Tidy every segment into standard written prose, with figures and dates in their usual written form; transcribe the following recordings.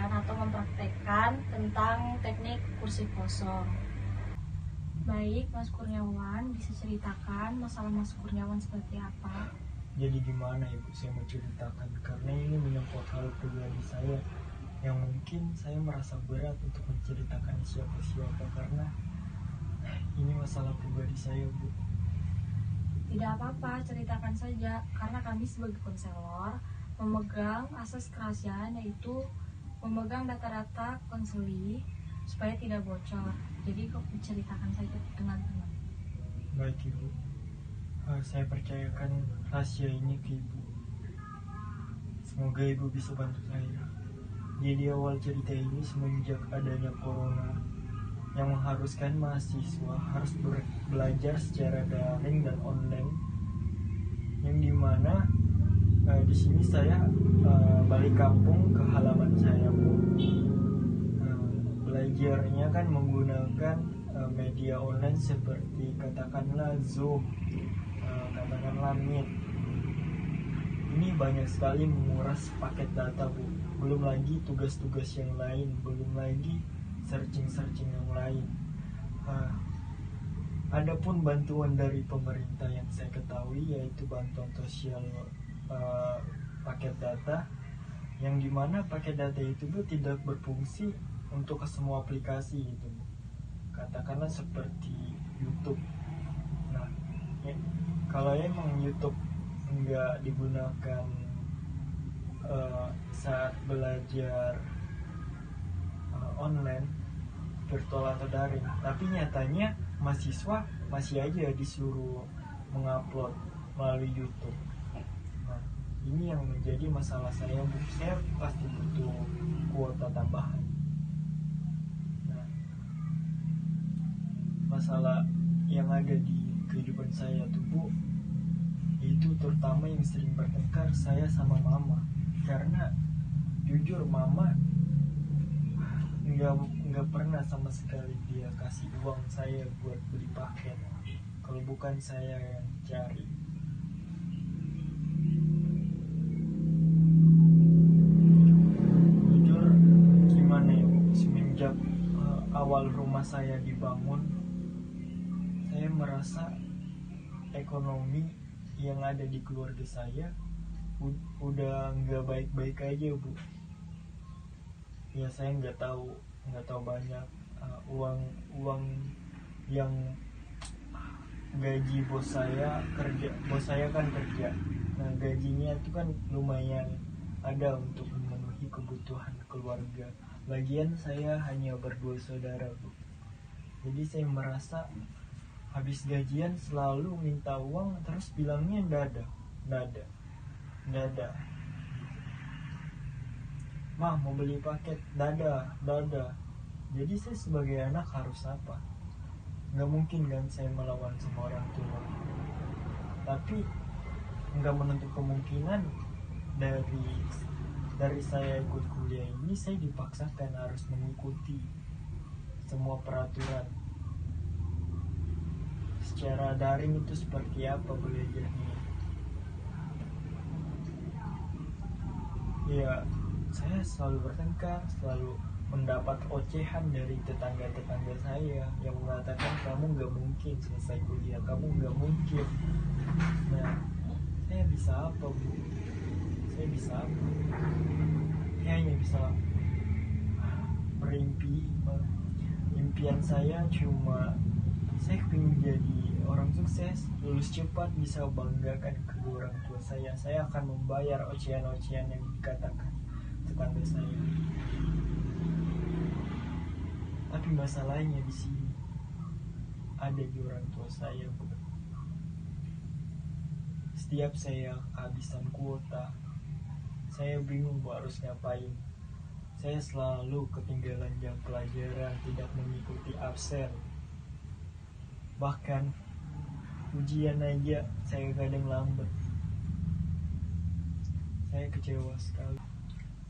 mengajarkan atau mempraktekkan tentang teknik kursi kosong. Baik, Mas Kurniawan, bisa ceritakan masalah Mas Kurniawan seperti apa? Jadi gimana Ibu saya mau ceritakan, karena ini menyangkut hal pribadi saya yang mungkin saya merasa berat untuk menceritakan siapa-siapa karena ini masalah pribadi saya, Bu. Tidak apa-apa, ceritakan saja, karena kami sebagai konselor memegang asas kerahasiaan, yaitu memegang data-data konseli supaya tidak bocor. Jadi kok ceritakan saja dengan tenang. Baik Ibu, saya percayakan rahasia ini ke Ibu. Semoga Ibu bisa bantu saya. Jadi awal cerita ini semenjak adanya corona yang mengharuskan mahasiswa harus belajar secara daring dan online, yang dimana di sini saya balik kampung ke halaman saya, Bu. Belajarnya kan menggunakan media online seperti katakanlah Zoom, katakanlah Meet. Ini banyak sekali menguras paket data, Bu. Belum lagi tugas-tugas yang lain, belum lagi searching yang lain. Adapun bantuan dari pemerintah yang saya ketahui yaitu bantuan sosial paket data, yang dimana paket data itu Bu tidak berfungsi untuk ke semua aplikasi itu, katakanlah seperti YouTube. Nah, ya, kalau emang YouTube nggak digunakan saat belajar online, virtual atau daring, tapi nyatanya mahasiswa masih aja disuruh mengupload melalui YouTube. Nah, ini yang menjadi masalah saya, Bu. Saya pasti butuh kuota tambahan. Nah, masalah yang ada di kehidupan saya tuh, Bu, itu terutama yang sering bertengkar saya sama mama, karena jujur mama nggak pernah sama sekali dia kasih uang saya buat beli paket kalau bukan saya yang cari. Jujur gimana ya, semenjak awal rumah saya dibangun, saya merasa ekonomi yang ada di keluarga saya udah nggak baik-baik aja, Bu. Ya saya nggak tahu banyak uang yang gaji bos saya kan kerja. Nah, gajinya itu kan lumayan ada untuk memenuhi kebutuhan keluarga. Lagian saya hanya berdua saudara, Bu. Jadi saya merasa habis gajian selalu minta uang, terus bilangnya nggak ada. Mah mau beli paket, dada. Jadi saya sebagai anak harus apa? Nggak mungkin kan saya melawan sama orang tua. Tapi nggak menutup kemungkinan dari saya ikut kuliah ini saya dipaksakan harus mengikuti semua peraturan. Secara daring itu seperti apa belajarnya? Ya, saya selalu bertengkar, selalu mendapat ocehan dari tetangga-tetangga saya yang mengatakan kamu nggak mungkin selesai kuliah, kamu nggak mungkin. Nah, saya bisa apa, Bu? Saya bisa apa? Saya hanya bisa bermimpi. Impian saya cuma saya ingin jadi orang sukses, lulus cepat, bisa banggakan kedua orang tua saya. Saya akan membayar ocehan-ocehan yang dikatakan tetangga saya. Tapi masalahnya di sini ada di orang tua saya, Bu. Setiap saya kehabisan kuota, saya bingung Bu harus ngapain. Saya selalu ketinggalan jam pelajaran, tidak mengikuti absen. Bahkan ujian aja saya kadang lambat. Saya kecewa sekali.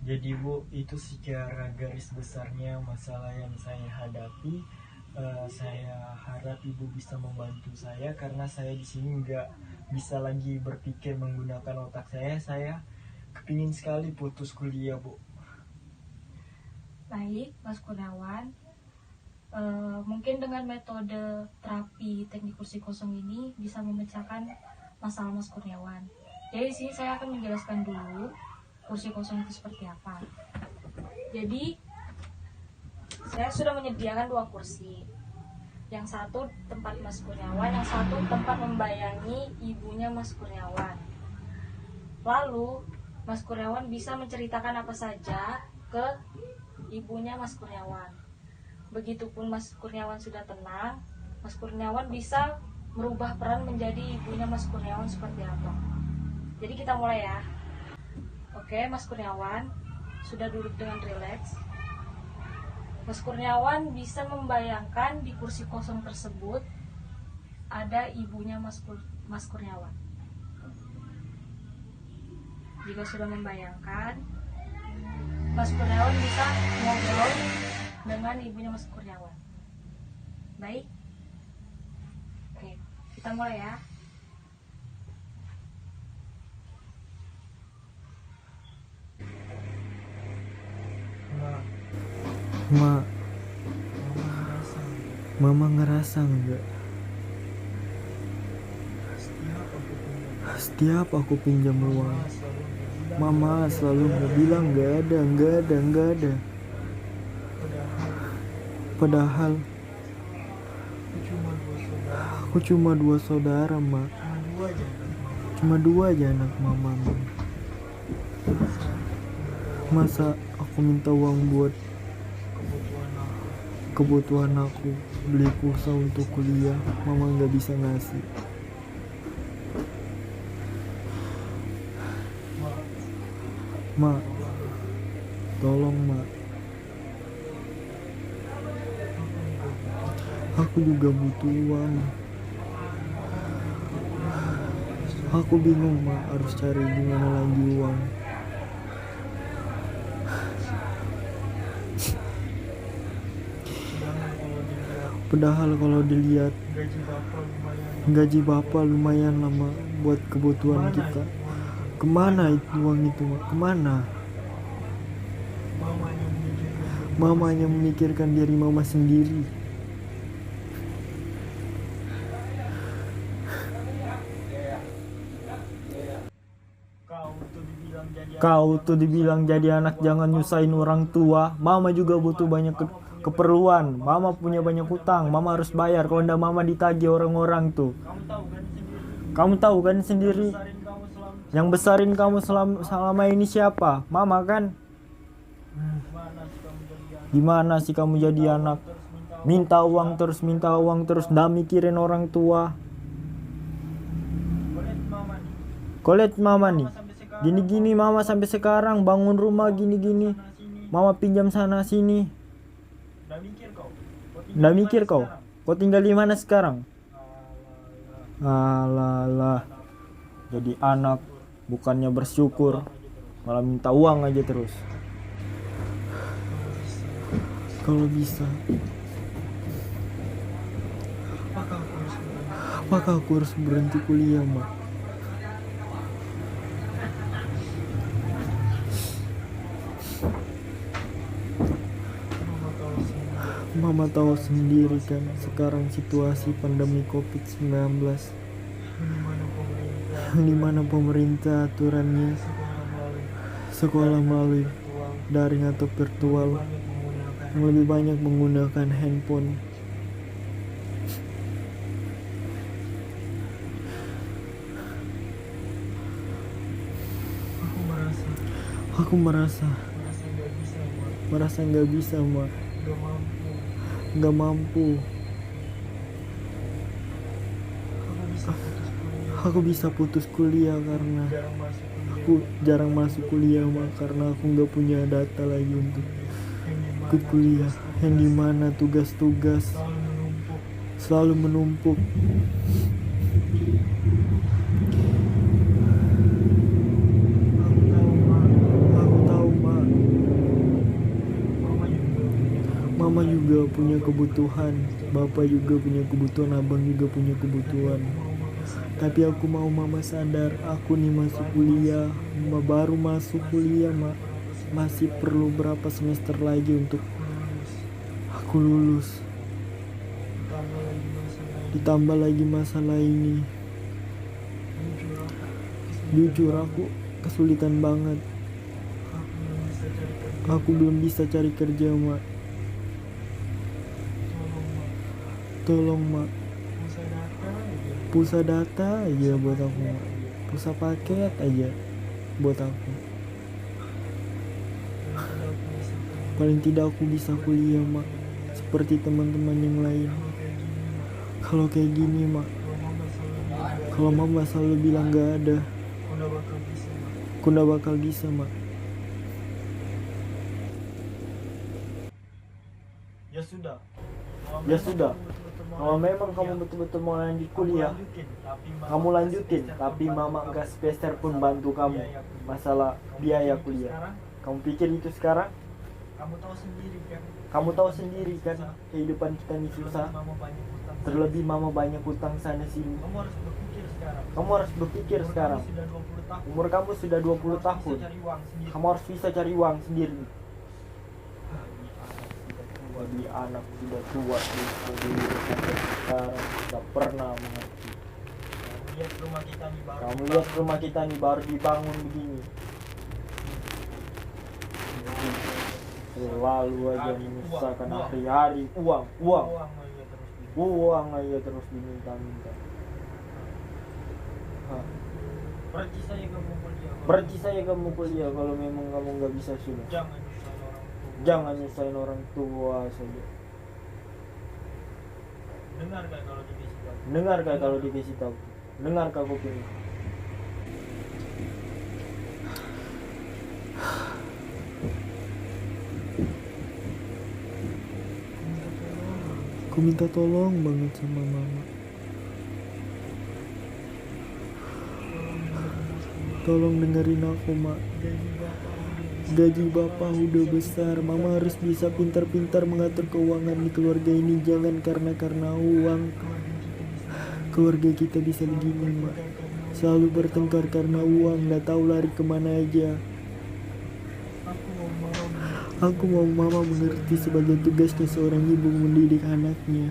Jadi Bu, itu secara garis besarnya masalah yang saya hadapi. Saya harap Ibu bisa membantu saya karena saya di sini nggak bisa lagi berpikir menggunakan otak saya. Saya kepingin sekali putus kuliah, Bu. Baik, Mas Kurniawan. Mungkin dengan metode terapi teknik kursi kosong ini bisa memecahkan masalah Mas Kurniawan. Jadi di sini saya akan menjelaskan dulu kursi kosong itu seperti apa. Jadi saya sudah menyediakan 2 kursi. Yang satu tempat Mas Kurniawan, yang satu tempat membayangi ibunya Mas Kurniawan. Lalu Mas Kurniawan bisa menceritakan apa saja ke ibunya Mas Kurniawan. Begitupun Mas Kurniawan sudah tenang, Mas Kurniawan bisa merubah peran menjadi ibunya Mas Kurniawan seperti apa. Jadi kita mulai ya. Oke, Mas Kurniawan sudah duduk dengan rileks. Mas Kurniawan bisa membayangkan di kursi kosong tersebut ada ibunya Mas Kurniawan. Jika sudah membayangkan, Mas Kurniawan bisa ngobrol dengan ibunya Mas Kurniawan. Baik. Oke, kita mulai ya. Ma, Mama ngerasa enggak? Setiap aku pinjam uang, Mama selalu bilang nggak ada. Padahal aku cuma 2 saudara, Ma. Cuma 2 aja anak Mama. Masa aku minta uang buat kebutuhan aku, beli pulsa untuk kuliah, Mama nggak bisa ngasih. Ma, tolong, Ma. Aku juga butuh uang. Aku bingung, Ma, harus cari gimana lagi uang. Padahal kalau dilihat gaji Bapak lumayan lama buat kebutuhan kita. Kemana itu uang itu, Ma? Kemana? Mama hanya memikirkan diri Mama sendiri. Kau tuh dibilang jadi anak jangan nyusahin orang tua. Mama juga butuh banyak keperluan. Mama punya banyak hutang. Mama harus bayar. Kalau enggak Mama ditagih orang-orang tuh. Kamu tahu kan sendiri. Yang besarin kamu selama ini siapa? Mama kan? Gimana sih kamu jadi anak? Minta uang terus. Nggak mikirin orang tua. Kolet Mama nih. Gini-gini Mama sampai sekarang bangun rumah gini-gini. Mama pinjam sana sini. Nggak mikir kau. Kau tinggal di mana sekarang? Alah. Jadi anak bukannya bersyukur, malah minta uang aja terus. Kalau bisa, apakah aku harus berhenti kuliah, Ma? Mama tahu sendiri kan sekarang situasi pandemi COVID-19, di mana pemerintah aturannya sekolah melalui daring atau virtual, yang lebih banyak menggunakan handphone. Aku merasa nggak bisa, Ma. Nggak mampu. Aku bisa putus kuliah karena aku jarang masuk kuliah, Ma, karena aku nggak punya data lagi untuk ikut kuliah, yang dimana tugas-tugas selalu menumpuk. Aku tahu, Ma. Mama juga punya kebutuhan, Bapak juga punya kebutuhan, Abang juga punya kebutuhan. Tapi aku mau Mama sadar, aku nih masuk kuliah, baru masuk kuliah, Ma. masih perlu berapa semester lagi untuk aku lulus. aku lulus. Ditambah lagi masalah Ditambah lagi masalah ini. ini. Jujur aku kesulitan banget. Aku belum bisa cari kerja, Mak. Tolong, Mak. Pulsa data aja buat aku, Mak. Pulsa paket aja buat aku. Paling tidak aku bisa kuliah, Mak, seperti teman-teman yang lain. Kalau kayak gini, Mak, kalau Mama selalu bilang gak ada, aku gak bakal bisa, Mak. Ya sudah, kalau memang kamu betul-betul mau lanjut kuliah, kamu lanjutin. Tapi Mama gak sepeser pun bantu kamu masalah biaya kuliah. Kamu pikir itu sekarang? Kamu tahu sendiri kan kehidupan kita ini susah. Terlebih Mama banyak utang sana sini. Kamu harus berpikir sekarang. Umur kamu sudah 20 tahun. Kamu harus bisa cari uang sendiri. Jadi anak sudah tua sampai sekarang tidak pernah mengerti. Kamu lihat rumah kita nih baru dibangun begini. Selalu aja menyusahkan hari-hari. Uang aja terus diminta-minta. Berarti saya kamu kuliah kalau memang kamu nggak bisa sudah. Jangan nyusahin orang tua saja. Dengarkah kalau dikasih tahu? Dengarkah kuping? Aku minta tolong banget sama Mama. Tolong dengerin aku, Mak. Gaji Bapak udah besar. Mama harus bisa pintar-pintar mengatur keuangan di keluarga ini. Jangan karena uang keluarga kita bisa begini, Mak. Selalu bertengkar karena uang, gak tahu lari kemana aja. Aku mau Mama mengerti sebagai tugasnya seorang ibu mendidik anaknya.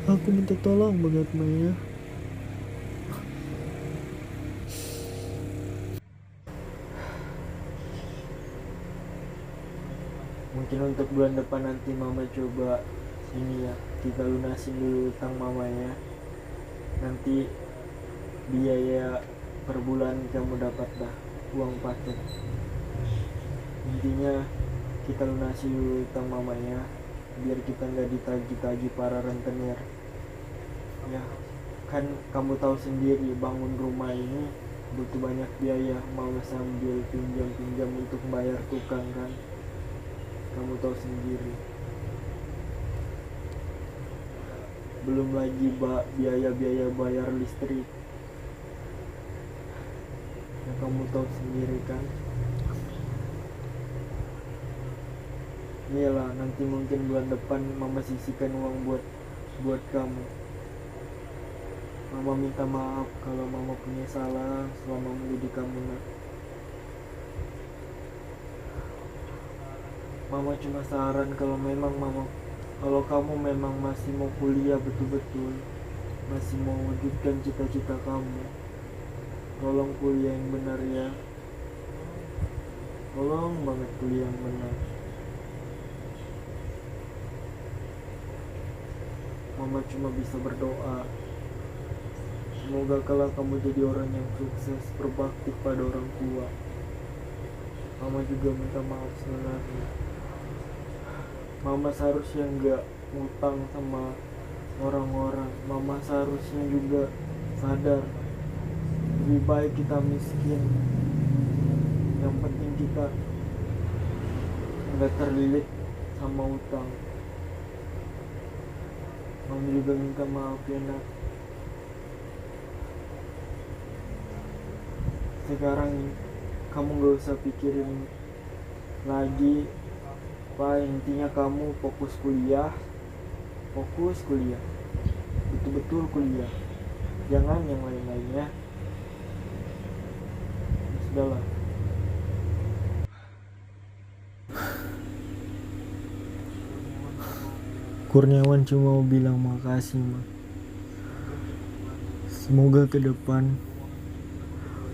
Aku minta tolong banget, Maya. Mungkin untuk bulan depan nanti Mama coba ini ya, kita lunasin dulu utang Mama ya. Nanti biaya per bulan kamu dapat dah uang paket. Intinya kita lunasi dulu utang Mama ya, biar kita nggak ditagih-tagih para rentenir. Ya kan kamu tahu sendiri bangun rumah ini butuh banyak biaya. Mama sambil pinjam-pinjam untuk bayar tukang kan. Kamu tahu sendiri. Belum lagi biaya-biaya bayar listrik. Ya kamu tahu sendiri kan. Iyalah, nanti mungkin bulan depan Mama sisihkan uang buat kamu. Mama minta maaf kalau Mama punya salah selama mendidik kamu, nak. Mama cuma saran kalau kamu memang masih mau kuliah betul-betul, masih mau wujudkan cita-cita kamu, tolong kuliah yang benar ya. Tolong banget kuliah yang benar. Mama cuma bisa berdoa, semoga kalau kamu jadi orang yang sukses, berbakti pada orang tua. Mama juga minta maaf sebenarnya. Mama seharusnya nggak ngutang sama orang-orang. Mama seharusnya juga sadar lebih baik kita miskin, yang penting kita nggak terlilit sama utang. Mama juga minta maaf ya, nak. Sekarang kamu gak usah pikirin lagi, intinya kamu fokus kuliah, Fokus kuliah, betul-betul kuliah, jangan yang lain-lainnya. Sudahlah. Kurniawan cuma mau bilang makasih, Ma. Semoga ke depan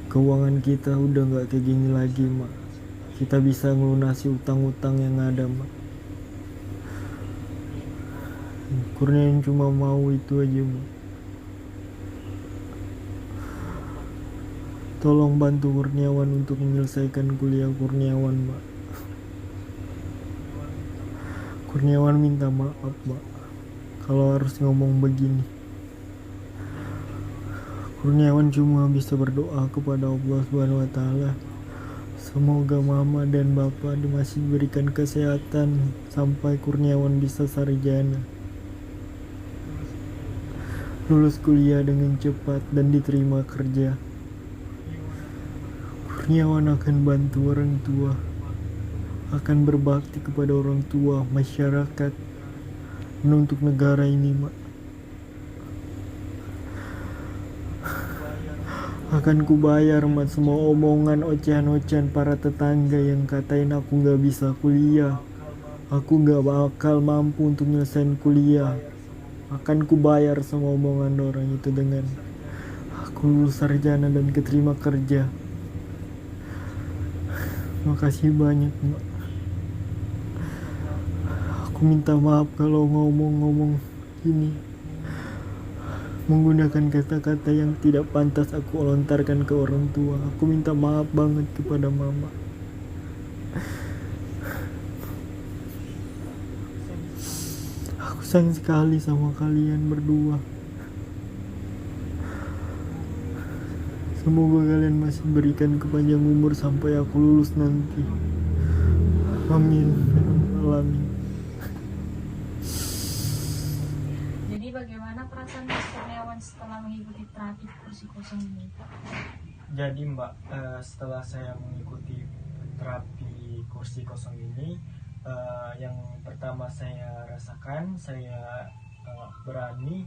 keuangan kita udah gak kayak gini lagi, Ma. Kita bisa ngelunasi utang-utang yang ada, Ma. Kurniawan cuma mau itu aja, Ma. Tolong bantu Kurniawan untuk menyelesaikan kuliah Kurniawan, Ma. Kurniawan minta maaf, Mbak, kalau harus ngomong begini. Kurniawan cuma bisa berdoa kepada Allah Subhanahu wa Ta'ala. Semoga Mama dan Bapak masih diberikan kesehatan sampai Kurniawan bisa sarjana, lulus kuliah dengan cepat dan diterima kerja. Kurniawan akan bantu orang tua, akan berbakti kepada orang tua, masyarakat, dan untuk negara ini, Mak. Akan kubayar, Mak, semua omongan ocehan-ocehan para tetangga yang katain aku gak bisa kuliah, aku gak bakal mampu untuk nyelesain kuliah. Akan kubayar semua omongan orang itu dengan aku lulus sarjana dan keterima kerja. Makasih banyak, Mak. Aku minta maaf kalau ngomong-ngomong ini menggunakan kata-kata yang tidak pantas aku lontarkan ke orang tua. Aku minta maaf banget kepada Mama. Aku sayang sekali sama kalian berdua. Semoga kalian masih berikan kepanjang umur sampai aku lulus nanti. Amin. Amin. Jadi bagaimana perasaan Mas Kurniawan setelah mengikuti terapi kursi kosong ini? Jadi Mbak, setelah saya mengikuti terapi kursi kosong ini, yang pertama saya rasakan, saya berani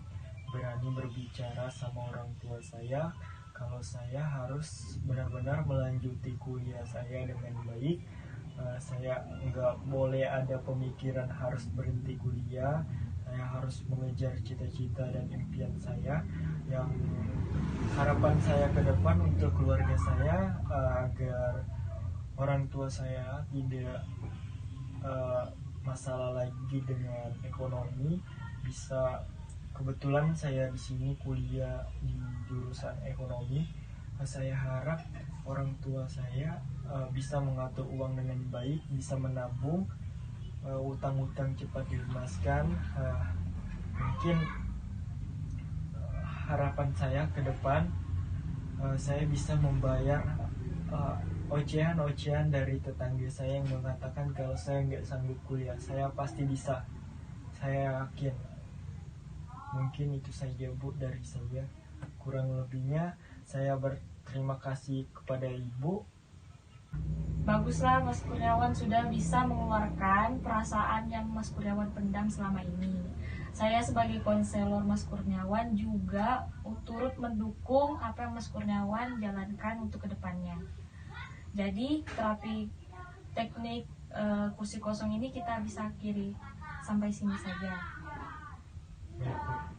berbicara sama orang tua saya kalau saya harus benar-benar melanjuti kuliah saya dengan baik. Saya nggak boleh ada pemikiran harus berhenti kuliah. Saya harus mengejar cita-cita dan impian saya. Yang harapan saya ke depan untuk keluarga saya, agar orang tua saya tidak masalah lagi dengan ekonomi. Bisa, kebetulan saya di sini kuliah di jurusan ekonomi. Saya harap orang tua saya bisa mengatur uang dengan baik, bisa menabung, utang-utang cepat dilunaskan. Mungkin harapan saya ke depan, saya bisa membayar ocehan-ocehan dari tetangga saya yang mengatakan kalau saya nggak sanggup kuliah. Saya pasti bisa, saya yakin. Mungkin itu saja, Bu, dari saya. Kurang lebihnya saya berterima kasih kepada Ibu. Baguslah Mas Kurniawan sudah bisa mengeluarkan perasaan yang Mas Kurniawan pendam selama ini. Saya sebagai konselor Mas Kurniawan juga turut mendukung apa yang Mas Kurniawan jalankan untuk kedepannya. Jadi terapi teknik kursi kosong ini kita bisa akhiri sampai sini saja. Baik, Bu.